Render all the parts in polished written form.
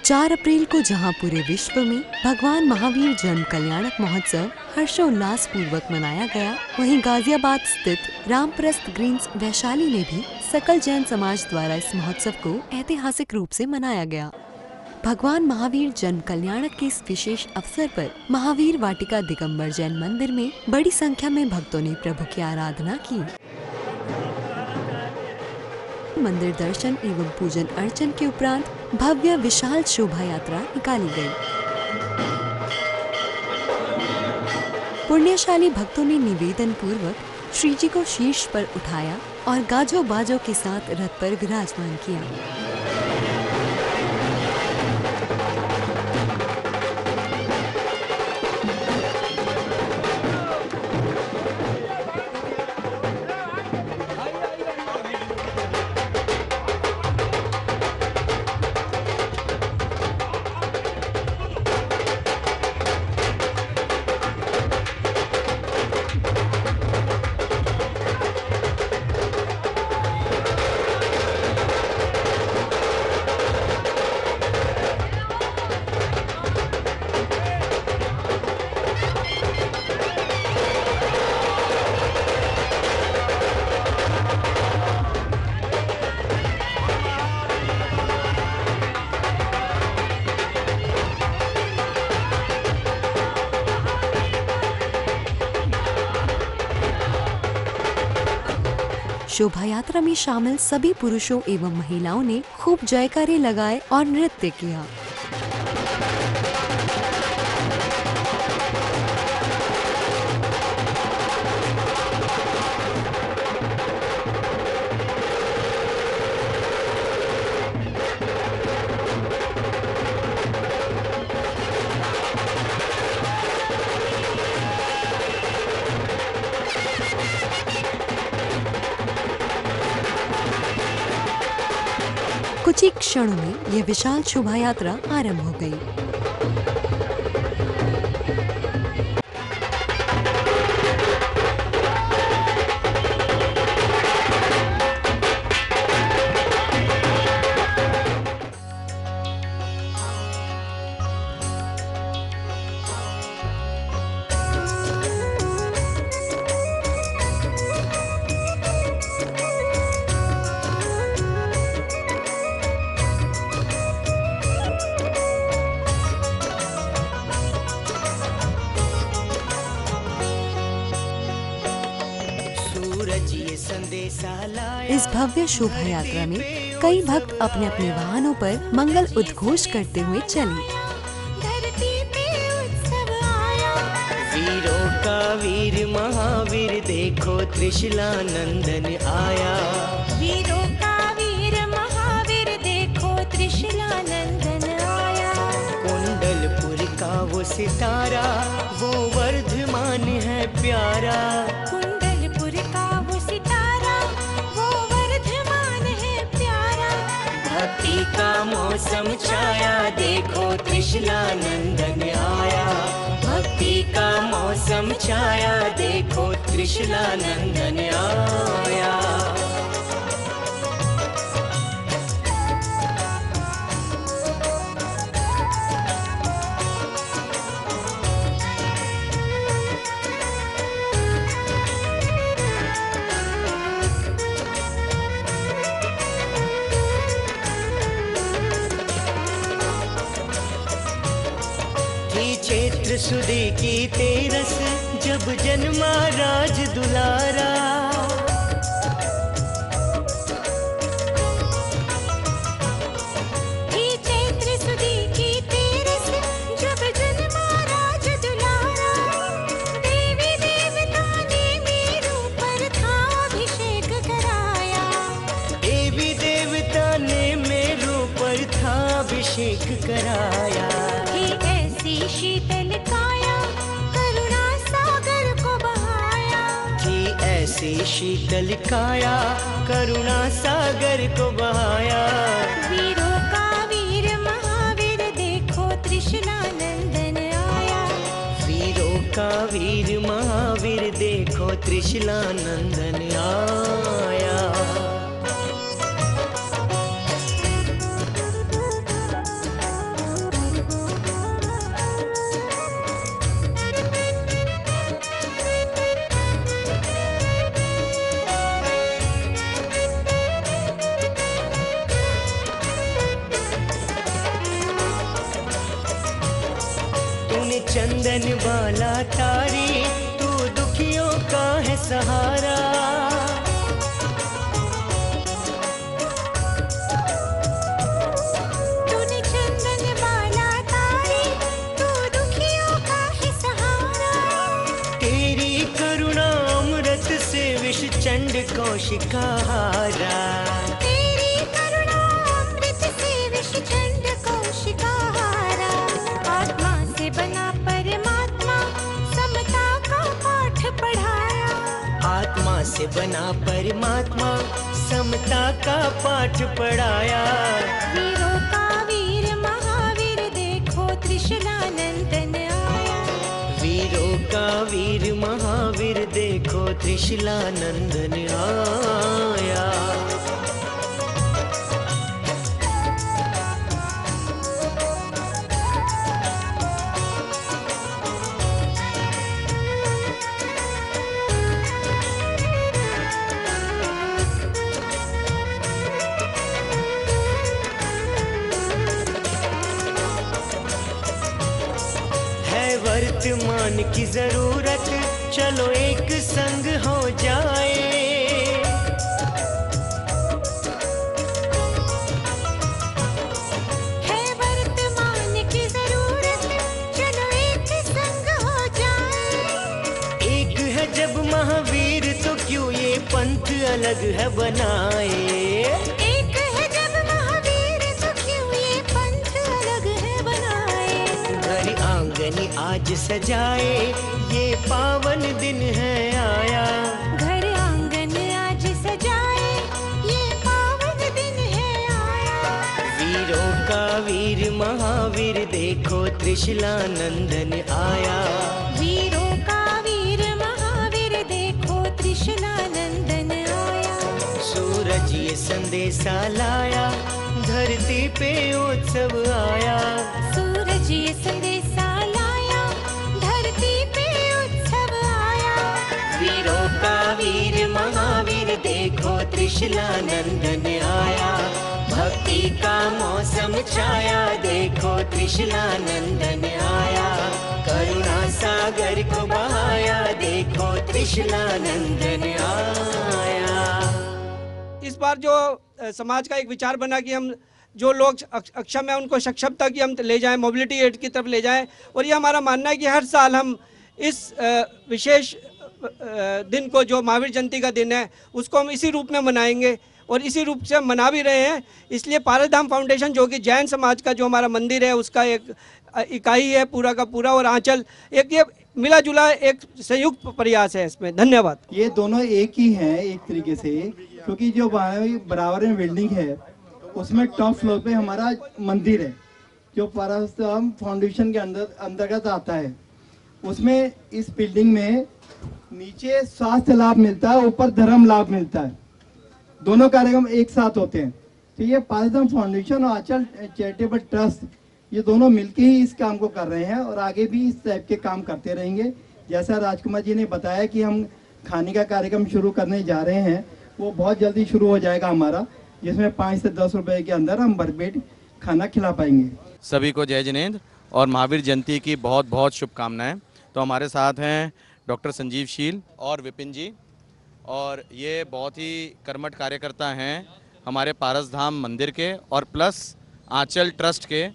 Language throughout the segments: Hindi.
4 अप्रैल को जहां पूरे विश्व में भगवान महावीर जन्म कल्याणक महोत्सव हर्षोल्लास पूर्वक मनाया गया, वहीं गाजियाबाद स्थित रामप्रस्थ ग्रीन्स वैशाली में भी सकल जैन समाज द्वारा इस महोत्सव को ऐतिहासिक रूप से मनाया गया। भगवान महावीर जन्म कल्याणक के इस विशेष अवसर पर महावीर वाटिका दिगंबर जैन मंदिर में बड़ी संख्या में भक्तों ने प्रभु की आराधना की। मंदिर दर्शन एवं पूजन अर्चन के उपरांत भव्य विशाल शोभा यात्रा निकाली गई। पुण्यशाली भक्तों ने निवेदन पूर्वक श्री जी को शीर्ष पर उठाया और गाजो बाजों के साथ रथ पर विराजमान किया। शोभा यात्रा में शामिल सभी पुरुषों एवं महिलाओं ने खूब जयकारे लगाए और नृत्य किया। कुछ ही क्षणों में यह विशाल शोभा यात्रा आरंभ हो गई। इस भव्य शोभा यात्रा में कई भक्त अपने अपने वाहनों पर मंगल उद्घोष करते हुए चले। धरती पे उत्सव आया, वीरों का वीर महावीर देखो त्रिशला नंदन आया। वीरों का वीर महावीर देखो त्रिशला नंदन आया। कुंडलपुर का वो सितारा वो वर्धमान है प्यारा। भक्ति का मौसम छाया देखो त्रिशला नंदन आया। भक्ति का मौसम छाया देखो त्रिशला नंदन आया। चैत्र सुदी की तेरस जब जन्मा राज दुलारा। चैत्र सुदी की तेरस जब जन्मा राज दुलारा। देवी देवता ने मेरू पर था अभिषेक कराया। देवी देवता ने मेरू पर था अभिषेक कराया। शीतल काया करुणा सागर को बहाया। कि ऐसी शीतल काया करुणा सागर को बहाया। वीरों का वीर महावीर देखो त्रिशला नंदन आया। वीरों का वीर महावीर देखो त्रिशला नंदन आया। तूने चंदन वाला तारी, तू दुखियों का है सहारा। तूने चंदन वाला तारी, तू दुखियों का है सहारा। तेरी करुणा अमृत से विष चंड कौशिका हारा। तेरी करुणा अमृत से विष चंड कौशिका हारा। आत्मा से बना परमात्मा, समता का पाठ पढ़ाया। आत्मा से बना परमात्मा, समता का पाठ पढ़ाया। वीरों का वीर महावीर, देखो त्रिशूलानंदन आया। वीरों का वीर महावीर, देखो त्रिशूलानंदन आया। वर्तमान की जरूरत, चलो एक संग हो जाए। है वर्तमान की जरूरत, चलो एक संग हो जाए। एक है जब महावीर, तो क्यों ये पंथ अलग है बनाए। एक है जब महावीर, तो क्यों ये पंथ अलग है बनाए। घर आंगन आज सजाए, ये पावन दिन है आया। घर आंगन आज सजाए, ये पावन दिन है आया। वीरों का वीर महावीर, देखो त्रिशूलानंदन आया। वीरों का वीर महावीर, देखो त्रिशूलानंदन आया। सूरज ये संदेशा लाया, धरती पे उत्सव आया। सूरज ये संदेशा लाया, धरती पे उत्सव आया। वीरों का वीर महावीर, देखो त्रिशूलानंदन आया। भक्ति का मौसम छाया, देखो त्रिशूलानंदन आया। करुणा सागर को बहाया, देखो त्रिशूलानंदन आया। इस बार जो समाज का एक विचार बना कि हम जो लोग अक्षम है उनको सक्षमता की हम ले जाएं, मोबिलिटी एड की तरफ ले जाएं। और ये हमारा मानना है कि हर साल हम इस विशेष दिन को, जो महावीर जयंती का दिन है, उसको हम इसी रूप में मनाएंगे और इसी रूप से हम मना भी रहे हैं। इसलिए पारसधाम फाउंडेशन, जो कि जैन समाज का जो हमारा मंदिर है, उसका एक इकाई है पूरा का पूरा, और आंचल, एक ये मिला जुला एक संयुक्त प्रयास है इसमें। धन्यवाद। ये दोनों एक ही हैं एक तरीके से, क्योंकि जो बराबर में बिल्डिंग है उसमें टॉप फ्लोर पे हमारा मंदिर है, जो पारसधाम फाउंडेशन के अंतर्गत आता है। उसमें इस बिल्डिंग में नीचे स्वास्थ्य लाभ मिलता है, ऊपर धर्म लाभ मिलता है। दोनों कार्यक्रम एक साथ होते हैं। तो ये पारसधाम फाउंडेशन और आंचल चैरिटेबल ट्रस्ट, ये दोनों मिलके ही इस काम को कर रहे हैं और आगे भी इस टाइप के काम करते रहेंगे। जैसा राजकुमार जी ने बताया कि हम खाने का कार्यक्रम शुरू करने जा रहे हैं, वो बहुत जल्दी शुरू हो जाएगा हमारा, जिसमें 5 से 10 रुपए के अंदर हम भरपेट खाना खिला पाएंगे। सभी को जय जिनेंद्र और महावीर जयंती की बहुत बहुत शुभकामनाएं। तो हमारे साथ हैं डॉक्टर संजीव शील और विपिन जी, और ये बहुत ही कर्मठ कार्यकर्ता हैं हमारे पारसधाम मंदिर के और प्लस आंचल ट्रस्ट के,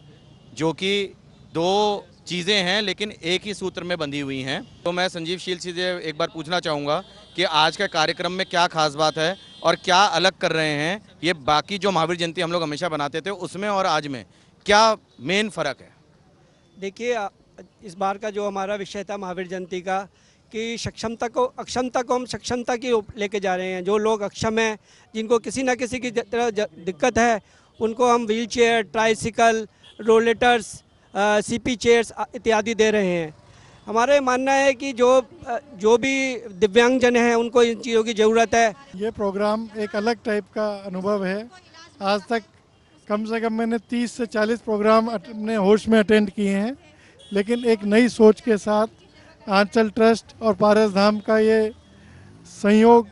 जो कि दो चीज़ें हैं लेकिन एक ही सूत्र में बंधी हुई हैं। तो मैं संजीव शील से एक बार पूछना चाहूँगा कि आज के कार्यक्रम में क्या खास बात है और क्या अलग कर रहे हैं, ये बाकी जो महावीर जयंती हम लोग हमेशा बनाते थे उसमें और आज में क्या मेन फ़र्क है? देखिए, इस बार का जो हमारा विषय था महावीर जयंती का, कि अक्षमता को हम सक्षमता की लेके जा रहे हैं। जो लोग अक्षम हैं, जिनको किसी न किसी की तरह दिक्कत है, उनको हम wheelchair, tricycle, rollators, CP chairs इत्यादि दे रहे हैं। हमारा मानना है कि जो भी दिव्यांगजन हैं उनको इन चीज़ों की ज़रूरत है। ये प्रोग्राम एक अलग टाइप का अनुभव है। आज तक कम से कम मैंने 30 से 40 प्रोग्राम अपने होश में अटेंड किए हैं, लेकिन एक नई सोच के साथ आंचल ट्रस्ट और पारसधाम का ये संयोग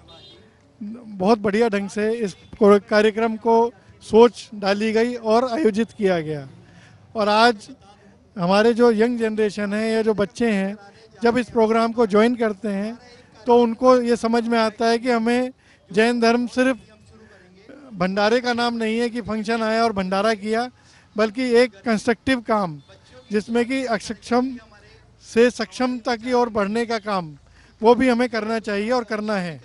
बहुत बढ़िया ढंग से इस कार्यक्रम को सोच डाली गई और आयोजित किया गया। और आज हमारे जो यंग जनरेशन है या जो बच्चे हैं जब इस प्रोग्राम को ज्वाइन करते हैं तो उनको ये समझ में आता है कि हमें जैन धर्म सिर्फ भंडारे का नाम नहीं है कि फंक्शन आया और भंडारा किया, बल्कि एक कंस्ट्रक्टिव काम जिसमें कि अक्षम से सक्षमता की ओर बढ़ने का काम वो भी हमें करना चाहिए और करना है।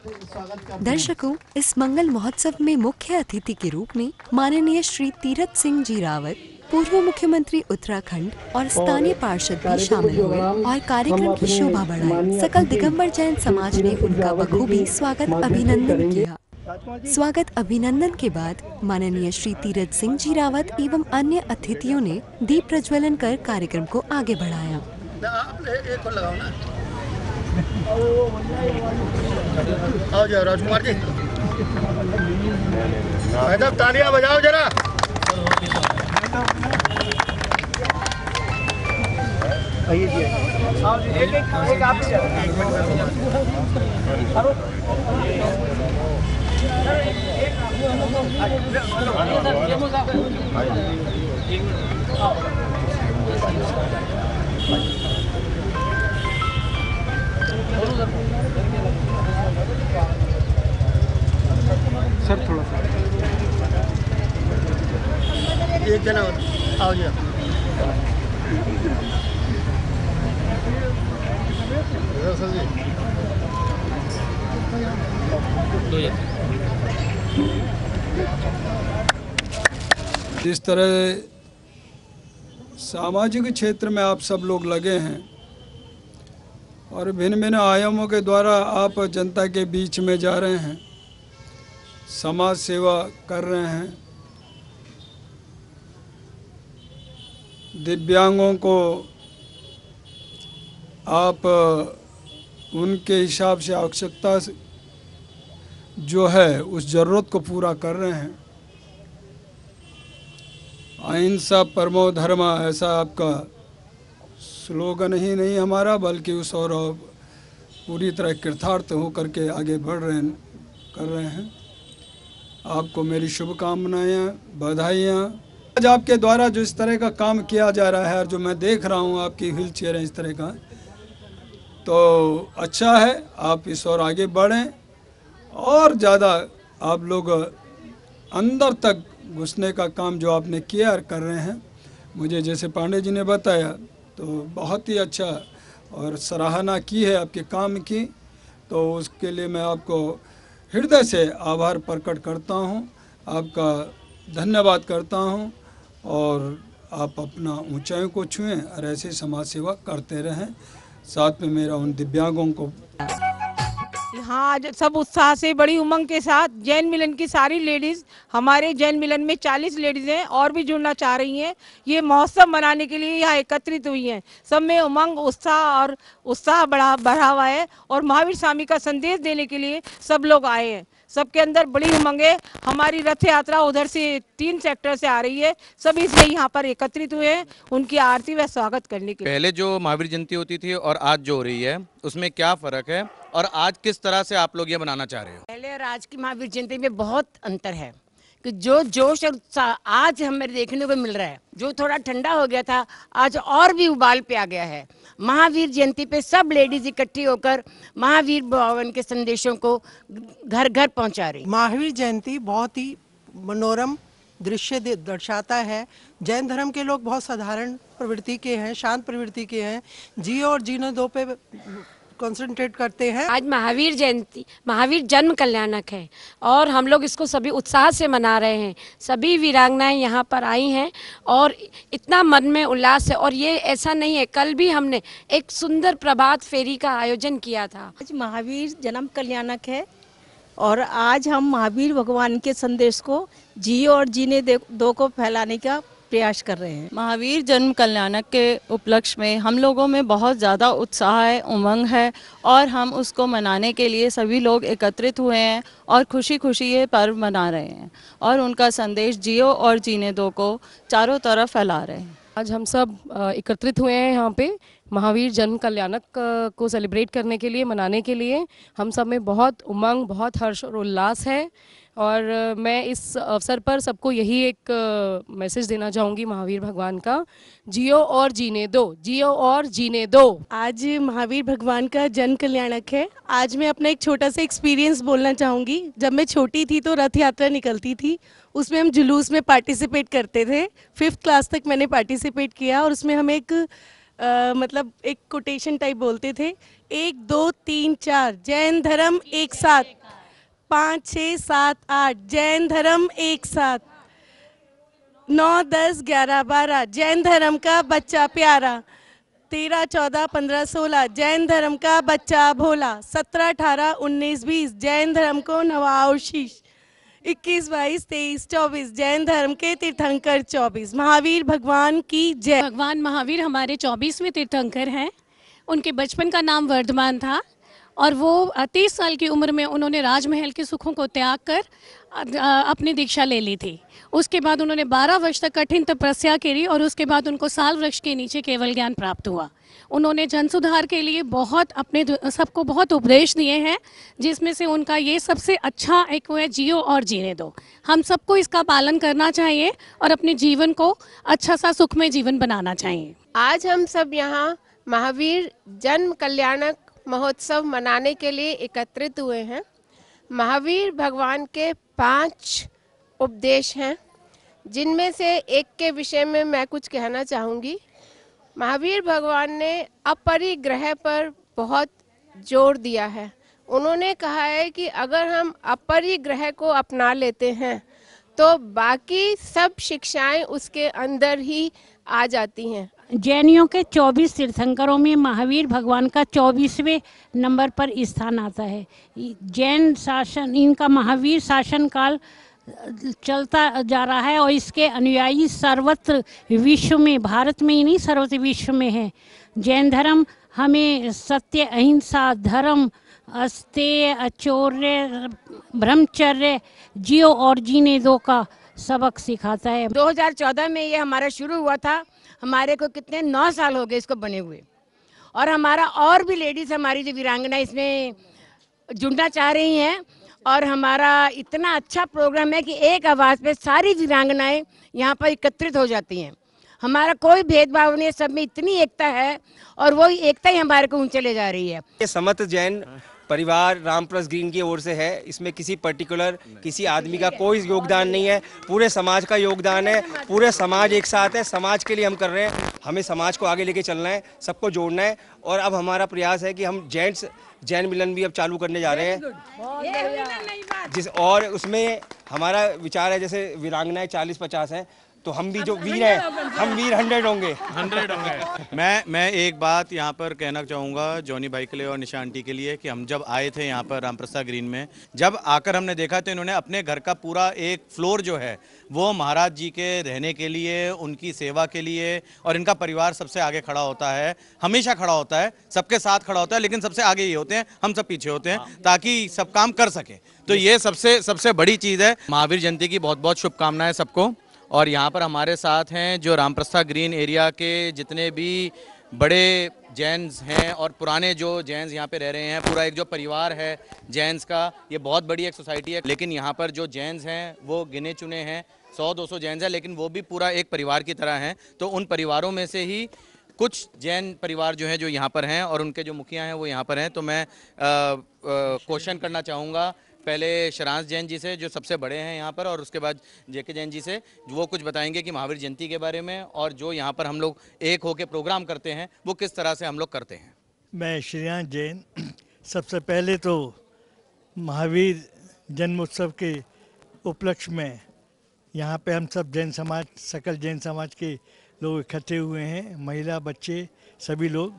दर्शकों, इस मंगल महोत्सव में मुख्य अतिथि के रूप में माननीय श्री तीरथ सिंह जी रावत, पूर्व मुख्यमंत्री उत्तराखंड और स्थानीय पार्षद भी शामिल हुए और कार्यक्रम की शोभा बढ़ाई। सकल दिगंबर जैन समाज ने उनका बखूबी स्वागत अभिनंदन किया। स्वागत अभिनंदन के बाद माननीय श्री तीरथ सिंह जी रावत एवं अन्य अतिथियों ने दीप प्रज्वलन कर कार्यक्रम को आगे बढ़ाया। आओ जाओ राजकुमार जी, तालियां बजाओ जरा। एक आप सर थोड़ा सा एक जना आओ जी। जिस तरह सामाजिक क्षेत्र में आप सब लोग लगे हैं और भिन्न भिन्न आयामों के द्वारा आप जनता के बीच में जा रहे हैं, समाज सेवा कर रहे हैं, दिव्यांगों को आप उनके हिसाब से आवश्यकता जो है उस ज़रूरत को पूरा कर रहे हैं। अहिंसा परमो धर्म ऐसा आपका स्लोगन ही नहीं हमारा, बल्कि उस और पूरी तरह कृतार्थ होकर के आगे बढ़ रहे कर रहे हैं। आपको मेरी शुभकामनाएं, बधाइयाँ। आज आपके द्वारा जो इस तरह का काम किया जा रहा है और जो मैं देख रहा हूँ आपकी व्हील चेयर है इस तरह का, तो अच्छा है। आप इस और आगे बढ़ें और ज़्यादा आप लोग अंदर तक घुसने का काम जो आपने किया और कर रहे हैं, मुझे जैसे पांडे जी ने बताया तो बहुत ही अच्छा और सराहना की है आपके काम की, तो उसके लिए मैं आपको हृदय से आभार प्रकट करता हूं, आपका धन्यवाद करता हूं और आप अपना ऊंचाइयों को छुएं और ऐसे समाज सेवा करते रहें। साथ में मेरा उन दिव्यांगों को हाँ, आज सब उत्साह से बड़ी उमंग के साथ जैन मिलन की सारी लेडीज़, हमारे जैन मिलन में 40 लेडीज़ हैं और भी जुड़ना चाह रही हैं। ये महोत्सव मनाने के लिए यहाँ एकत्रित हुई हैं। सब में उमंग, उत्साह बढ़ा हुआ है और महावीर स्वामी का संदेश देने के लिए सब लोग आए हैं। सबके अंदर बड़ी उमंग है। हमारी रथ यात्रा उधर से 3 सेक्टर से आ रही है, सभी इसलिए यहाँ पर एकत्रित हुए हैं उनकी आरती व स्वागत करने के लिए। पहले जो महावीर जयंती होती थी और आज जो हो रही है उसमें क्या फ़र्क है और आज किस तरह से आप लोग ये बनाना चाह रहे हो? पहले और आज की महावीर जयंती में बहुत अंतर है कि जो जोश और उत्साह आज हमें देखने को मिल रहा है, जो थोड़ा ठंडा हो गया था आज और भी उबाल पे आ गया है। महावीर जयंती पे सब लेडीज इकट्ठी होकर महावीर भगवान के संदेशों को घर घर पहुंचा रही। महावीर जयंती बहुत ही मनोरम दृश्य दर्शाता है। जैन धर्म के लोग बहुत साधारण प्रवृत्ति के हैं, शांत प्रवृत्ति के हैं, जियो और जीने दो पे कंसंट्रेट करते हैं। आज महावीर जयंती, महावीर जन्म कल्याणक है और हम लोग इसको सभी उत्साह से मना रहे हैं। सभी वीरांगनाएं यहाँ पर आई हैं और इतना मन में उल्लास है। और ये ऐसा नहीं है, कल भी हमने एक सुंदर प्रभात फेरी का आयोजन किया था। आज महावीर जन्म कल्याणक है और आज हम महावीर भगवान के संदेश को जियो और जीने दो को फैलाने का प्रयास कर रहे हैं। महावीर जन्म कल्याणक के उपलक्ष्य में हम लोगों में बहुत ज़्यादा उत्साह है, उमंग है और हम उसको मनाने के लिए सभी लोग एकत्रित हुए हैं और खुशी खुशी ये पर्व मना रहे हैं और उनका संदेश जियो और जीने दो को चारों तरफ फैला रहे हैं। आज हम सब एकत्रित हुए हैं यहाँ पे महावीर जन्म कल्याणक को सेलिब्रेट करने के लिए, मनाने के लिए। हम सब में बहुत उमंग, बहुत हर्ष और उल्लास है और मैं इस अवसर पर सबको यही एक मैसेज देना चाहूँगी महावीर भगवान का, जियो और जीने दो, जियो और जीने दो। आज महावीर भगवान का जन्म कल्याणक है। आज मैं अपना एक छोटा सा एक्सपीरियंस बोलना चाहूँगी। जब मैं छोटी थी तो रथ यात्रा निकलती थी, उसमें हम जुलूस में पार्टिसिपेट करते थे। 5th क्लास तक मैंने पार्टिसिपेट किया और उसमें हम एक मतलब एक कोटेशन टाइप बोलते थे, 1 2 3 4 जैन धर्म एक साथ, 5 6 7 8 जैन धर्म एक साथ, 9 10 11 12 जैन धर्म का बच्चा प्यारा, 13 14 15 16 जैन धर्म का बच्चा भोला, 17 18 19 20 जैन धर्म को नवाओ शीश, 21 22 23 24 जैन धर्म के तीर्थंकर 24। महावीर भगवान की जय। भगवान महावीर हमारे 24वें तीर्थंकर हैं। उनके बचपन का नाम वर्धमान था और वो 30 साल की उम्र में उन्होंने राजमहल के सुखों को त्याग कर अपनी दीक्षा ले ली थी। उसके बाद उन्होंने 12 वर्ष तक कठिन तपस्या करी और उसके बाद उनको साल वृक्ष के नीचे केवल ज्ञान प्राप्त हुआ। उन्होंने जन सुधार के लिए बहुत अपने सबको बहुत उपदेश दिए हैं, जिसमें से उनका ये सबसे अच्छा एक वो है, जियो और जीने दो। हम सबको इसका पालन करना चाहिए और अपने जीवन को अच्छा सा सुखमय जीवन बनाना चाहिए। आज हम सब यहाँ महावीर जन्म कल्याणक महोत्सव मनाने के लिए एकत्रित हुए हैं। महावीर भगवान के 5 उपदेश हैं, जिनमें से एक के विषय में मैं कुछ कहना चाहूँगी। महावीर भगवान ने अपरिग्रह पर बहुत जोर दिया है। उन्होंने कहा है कि अगर हम अपरिग्रह को अपना लेते हैं तो बाकी सब शिक्षाएं उसके अंदर ही आ जाती हैं। जैनियों के 24 तीर्थंकरों में महावीर भगवान का 24वें नंबर पर स्थान आता है। जैन शासन, इनका महावीर शासन काल चलता जा रहा है और इसके अनुयायी सर्वत्र विश्व में, भारत में ही नहीं सर्वत्र विश्व में है। जैन धर्म हमें सत्य, अहिंसा, धर्म, अस्तेय, अचौर्य, ब्रह्मचर्य, जियो और जीने दो का सबक सिखाता है। 2014 में ये हमारा शुरू हुआ था। हमारे को कितने 9 साल हो गए इसको बने हुए, और हमारा और भी लेडीज़ हमारी जो वीरांगना इसमें जुड़ना चाह रही हैं। और हमारा इतना अच्छा प्रोग्राम है कि एक आवाज़ पे सारी वीरांगनाएं यहाँ पर एकत्रित हो जाती हैं। हमारा कोई भेदभाव नहीं है, सब में इतनी एकता है और वो एकता ही हमारे को ऊंचे ले जा रही है। ये समस्त जैन परिवार रामप्रस्थ ग्रीन की ओर से है। इसमें किसी पर्टिकुलर किसी आदमी का कोई योगदान नहीं है, पूरे समाज का योगदान है। पूरे समाज एक साथ है, समाज के लिए हम कर रहे हैं। हमें समाज को आगे लेके चलना है, सबको जोड़ना है। और अब हमारा प्रयास है कि हम जैन मिलन भी अब चालू करने जा रहे हैं, और उसमें हमारा विचार है जैसे वीरांगनाएं 40-50 हैं, तो हम भी जो वीर हैं, हम वीर 100 होंगे। मैं एक बात यहाँ पर कहना चाहूँगा जॉनी भाई के लिए और निशा आंटी के लिए कि हम जब आए थे यहाँ पर रामप्रसाद ग्रीन में, जब आकर हमने देखा तो इन्होंने अपने घर का पूरा एक फ्लोर जो है वो महाराज जी के रहने के लिए, उनकी सेवा के लिए, और इनका परिवार सबसे आगे खड़ा होता है, हमेशा खड़ा होता है, सबके साथ खड़ा होता है, लेकिन सबसे आगे ये होते हैं, हम सब पीछे होते हैं ताकि सब काम कर सके। तो ये सबसे बड़ी चीज़ है। महावीर जयंती की बहुत बहुत शुभकामनाएं सबको। और यहाँ पर हमारे साथ हैं जो रामप्रसाद ग्रीन एरिया के जितने भी बड़े जैन्स हैं और पुराने जो जैन्स यहाँ पे रह रहे हैं, पूरा एक जो परिवार है जैन्स का, ये बहुत बड़ी एक सोसाइटी है। लेकिन यहाँ पर जो जैन्स हैं वो गिने चुने हैं, 100-200 जैन्स हैं, लेकिन वो भी पूरा एक परिवार की तरह हैं। तो उन परिवारों में से ही कुछ जैन परिवार जो हैं जो यहाँ पर हैं और उनके जो मुखिया हैं वो यहाँ पर हैं। तो मैं क्वेश्चन करना चाहूँगा पहले शरांश जैन जी से जो सबसे बड़े हैं यहाँ पर, और उसके बाद जेके जैन जी से, वो कुछ बताएंगे कि महावीर जयंती के बारे में और जो यहाँ पर हम लोग एक होके प्रोग्राम करते हैं वो किस तरह से हम लोग करते हैं। मैं श्रेयांश जैन। सबसे पहले तो महावीर जन्मोत्सव के उपलक्ष्य में यहाँ पे हम सब जैन समाज, सकल जैन समाज के लोग इकट्ठे हुए हैं, महिला, बच्चे, सभी लोग,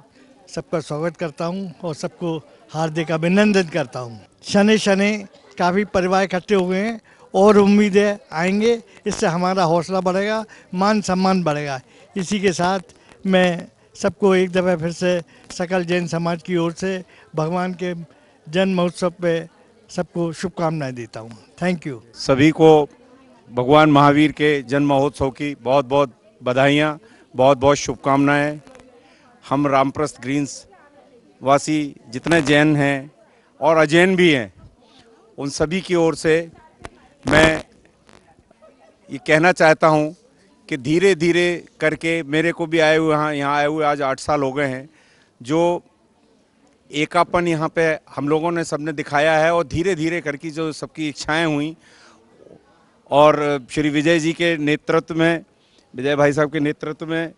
सबका स्वागत करता हूँ और सबको हार्दिक अभिनंदन करता हूँ। शनि काफ़ी परिवार इकट्ठे हुए हैं और उम्मीद है आएंगे, इससे हमारा हौसला बढ़ेगा, मान सम्मान बढ़ेगा। इसी के साथ मैं सबको एक दफ़ा फिर से सकल जैन समाज की ओर से भगवान के जन्म महोत्सव पे सबको शुभकामनाएं देता हूँ। Thank you. सभी को भगवान महावीर के जन्म महोत्सव की बहुत बहुत बधाइयाँ, बहुत बहुत शुभकामनाएं। हम रामप्रस्थ ग्रीन्स वासी जितने जैन हैं और अजैन भी हैं, उन सभी की ओर से मैं ये कहना चाहता हूँ कि धीरे धीरे करके मेरे को भी आए हुए यहाँ आए हुए आज 8 साल हो गए हैं, जो एकापन यहाँ पे हम लोगों ने सबने दिखाया है और धीरे धीरे करके जो सबकी इच्छाएं हुई और श्री विजय जी के नेतृत्व में, विजय भाई साहब के नेतृत्व में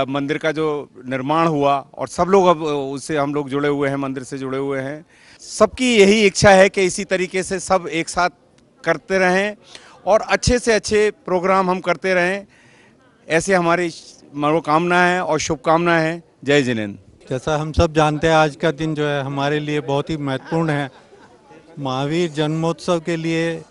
मंदिर का जो निर्माण हुआ और सब लोग अब उससे हम लोग जुड़े हुए हैं, मंदिर से जुड़े हुए हैं। सबकी यही इच्छा है कि इसी तरीके से सब एक साथ करते रहें और अच्छे से अच्छे प्रोग्राम हम करते रहें, ऐसे हमारी मनोकामना है और शुभकामनाएं हैं। जय जिनेंद्र। जैसा हम सब जानते हैं, आज का दिन जो है हमारे लिए बहुत ही महत्वपूर्ण है। महावीर जन्मोत्सव के लिए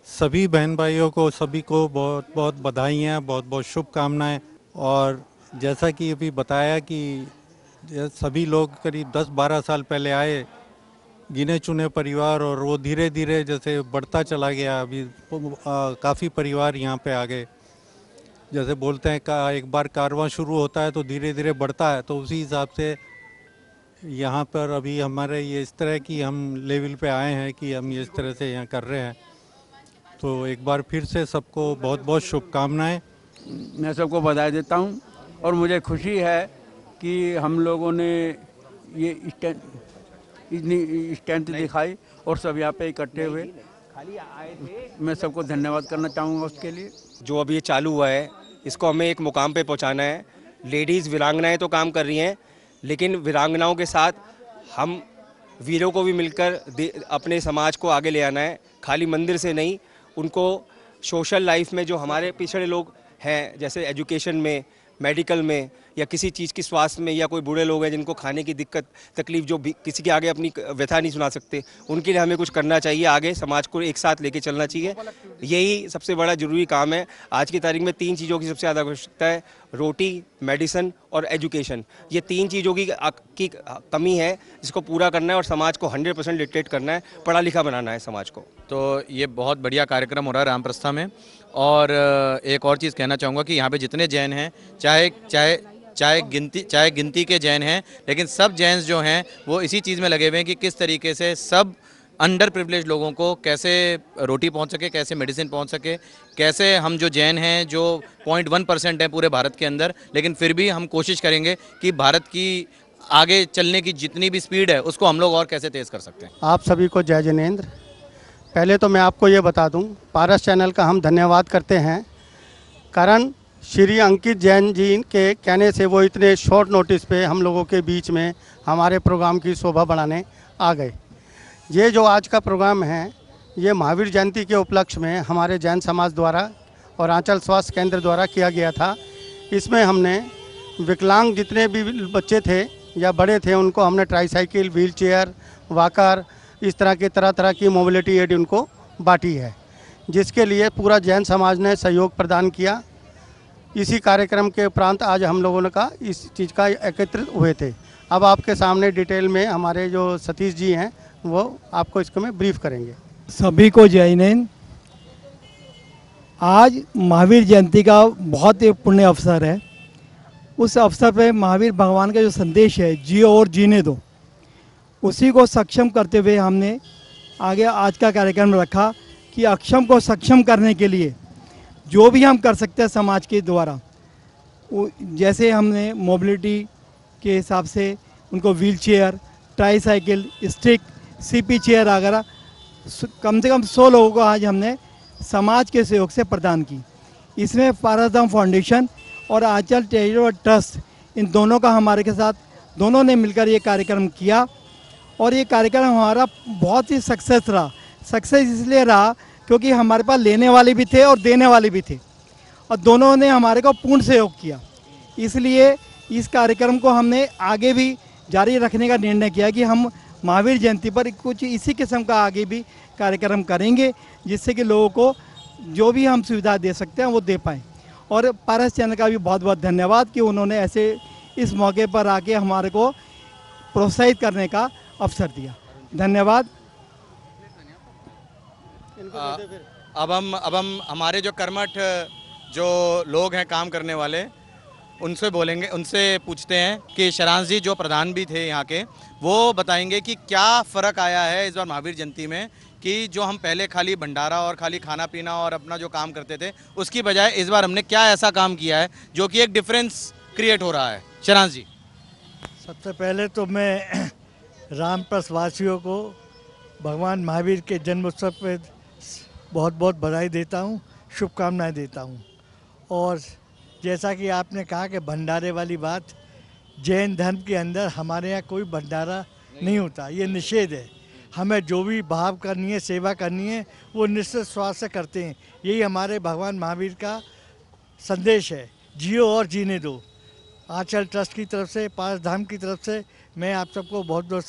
सभी बहन भाइयों को, सभी को बहुत बहुत बधाइयाँ, बहुत बहुत शुभकामनाएं। और जैसा कि अभी बताया कि सभी लोग करीब 10-12 साल पहले आए, गिने चुने परिवार, और वो धीरे धीरे जैसे बढ़ता चला गया। अभी काफ़ी परिवार यहाँ पे आ गए। जैसे बोलते हैं एक बार कारवां शुरू होता है तो धीरे धीरे बढ़ता है, तो उसी हिसाब से यहाँ पर अभी हमारे ये इस तरह की हम लेवल पे आए हैं कि हम इस तरह से यहाँ कर रहे हैं। तो एक बार फिर से सबको बहुत बहुत शुभकामनाएं। मैं सबको बधाई देता हूँ और मुझे खुशी है कि हम लोगों ने ये इतनी स्ट्रेंथ दिखाई और सब यहाँ पे इकट्ठे हुए। मैं सबको धन्यवाद करना चाहूँगा उसके लिए। जो अभी ये चालू हुआ है इसको हमें एक मुकाम पे पहुँचाना है। लेडीज़ वीरांगनाएं तो काम कर रही हैं, लेकिन वीरांगनाओं के साथ हम वीरों को भी मिलकर अपने समाज को आगे ले आना है। खाली मंदिर से नहीं, उनको सोशल लाइफ में जो हमारे पिछड़े लोग हैं, जैसे एजुकेशन में, मेडिकल में, या किसी चीज़ की स्वास्थ्य में, या कोई बूढ़े लोग हैं जिनको खाने की दिक्कत तकलीफ, जो भी किसी के आगे अपनी व्यथा नहीं सुना सकते, उनके लिए हमें कुछ करना चाहिए। आगे समाज को एक साथ लेके चलना चाहिए। यही सबसे बड़ा ज़रूरी काम है। आज की तारीख में 3 चीज़ों की सबसे ज़्यादा आवश्यकता है: रोटी, मेडिसिन और एजुकेशन। ये 3 चीज़ों की कमी है, जिसको पूरा करना है और समाज को 100% लिटरेट करना है, पढ़ा लिखा बनाना है समाज को। तो ये बहुत बढ़िया कार्यक्रम हो रहा है रामप्रस्था में। और एक और चीज़ कहना चाहूँगा कि यहाँ पे जितने जैन हैं, चाहे गिनती के जैन हैं, लेकिन सब जैन जो हैं वो इसी चीज़ में लगे हुए हैं कि किस तरीके से सब अंडर प्रिविलेज लोगों को कैसे रोटी पहुंच सके, कैसे मेडिसिन पहुंच सके, कैसे हम जो जैन हैं, जो 0.1% हैं पूरे भारत के अंदर, लेकिन फिर भी हम कोशिश करेंगे कि भारत की आगे चलने की जितनी भी स्पीड है उसको हम लोग और कैसे तेज़ कर सकते हैं। आप सभी को जय जिनेंद्र। पहले तो मैं आपको ये बता दूं, पारस चैनल का हम धन्यवाद करते हैं, कारण श्री अंकित जैन जी के कहने से वो इतने शॉर्ट नोटिस पे हम लोगों के बीच में हमारे प्रोग्राम की शोभा बढ़ाने आ गए। ये जो आज का प्रोग्राम है, ये महावीर जयंती के उपलक्ष्य में हमारे जैन समाज द्वारा और आंचल स्वास्थ्य केंद्र द्वारा किया गया था। इसमें हमने विकलांग जितने भी बच्चे थे या बड़े थे, उनको हमने ट्राईसाइकिल, व्हील चेयर, वाकर, इस तरह तरह की मोबिलिटी एड उनको बांटी है, जिसके लिए पूरा जैन समाज ने सहयोग प्रदान किया। इसी कार्यक्रम के उपरांत आज हम लोगों ने का इस चीज़ का एकत्रित हुए थे। अब आपके सामने डिटेल में हमारे जो सतीश जी हैं वो आपको इसको में ब्रीफ करेंगे। सभी को जय हिंद। आज महावीर जयंती का बहुत ही पुण्य अवसर है। उस अवसर पर महावीर भगवान का जो संदेश है, जियो और जीने दो, उसी को सक्षम करते हुए हमने आगे आज का कार्यक्रम रखा कि अक्षम को सक्षम करने के लिए जो भी हम कर सकते हैं समाज के द्वारा, जैसे हमने मोबिलिटी के हिसाब से उनको wheel chair, tricycle, stick, CP chair वगैरह कम से कम 100 लोगों को आज हमने समाज के सहयोग से प्रदान की। इसमें पारसधाम फाउंडेशन और आंचल चैरिटेबल ट्रस्ट, इन दोनों का हमारे के साथ दोनों ने मिलकर ये कार्यक्रम किया और ये कार्यक्रम हमारा बहुत ही सक्सेस रहा। सक्सेस इसलिए रहा क्योंकि हमारे पास लेने वाले भी थे और देने वाले भी थे और दोनों ने हमारे को पूर्ण सहयोग किया। इसलिए इस कार्यक्रम को हमने आगे भी जारी रखने का निर्णय किया कि हम महावीर जयंती पर कुछ इसी किस्म का आगे भी कार्यक्रम करेंगे, जिससे कि लोगों को जो भी हम सुविधा दे सकते हैं वो दे पाएँ। और पारस चैनल का भी बहुत बहुत धन्यवाद कि उन्होंने ऐसे इस मौके पर आके हमारे को प्रोत्साहित करने का अवसर दिया। धन्यवाद। अब हम हमारे जो कर्मठ जो लोग हैं, काम करने वाले, उनसे बोलेंगे, उनसे पूछते हैं कि शरांश जी जो प्रधान भी थे यहाँ के, वो बताएंगे कि क्या फ़र्क आया है इस बार महावीर जयंती में, कि जो हम पहले खाली भंडारा और खाली खाना पीना और अपना जो काम करते थे उसकी बजाय इस बार हमने क्या ऐसा काम किया है जो कि एक डिफरेंस क्रिएट हो रहा है। शरांश जी। सबसे पहले तो मैं रामप्रस वासियों को भगवान महावीर के जन्मोत्सव पे बहुत बहुत बधाई देता हूँ, शुभकामनाएं देता हूँ। और जैसा कि आपने कहा कि भंडारे वाली बात, जैन धर्म के अंदर हमारे यहाँ कोई भंडारा नहीं होता, ये निषेध है। हमें जो भी भाव करनी है, सेवा करनी है, वो निश्चित स्वास्थ्य से करते हैं। यही हमारे भगवान महावीर का संदेश है, जियो और जीने दो। आंचल ट्रस्ट की तरफ से, पारस धाम की तरफ से मैं आप सबको बहुत बहुत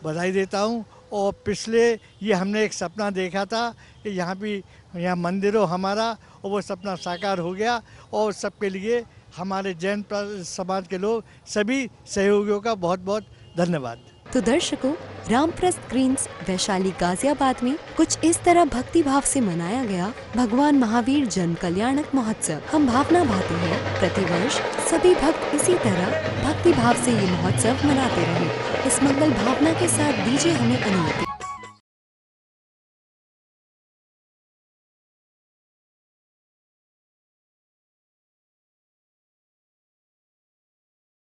बधाई देता हूँ। और पिछले ये हमने एक सपना देखा था कि यहाँ मंदिर हो हमारा, और वो सपना साकार हो गया। और सबके लिए हमारे जैन समाज के लोग सभी सहयोगियों का बहुत बहुत धन्यवाद। तो दर्शकों, रामप्रस ग्रीन्स वैशाली गाजियाबाद में कुछ इस तरह भक्ति भाव से मनाया गया भगवान महावीर जन कल्याणक महोत्सव। हम भावना भाते हैं प्रतिवर्ष सभी भक्त इसी तरह भक्ति भाव से ये महोत्सव मनाते रहे। इस मंगल भावना के साथ दीजिए हमें अनुमति।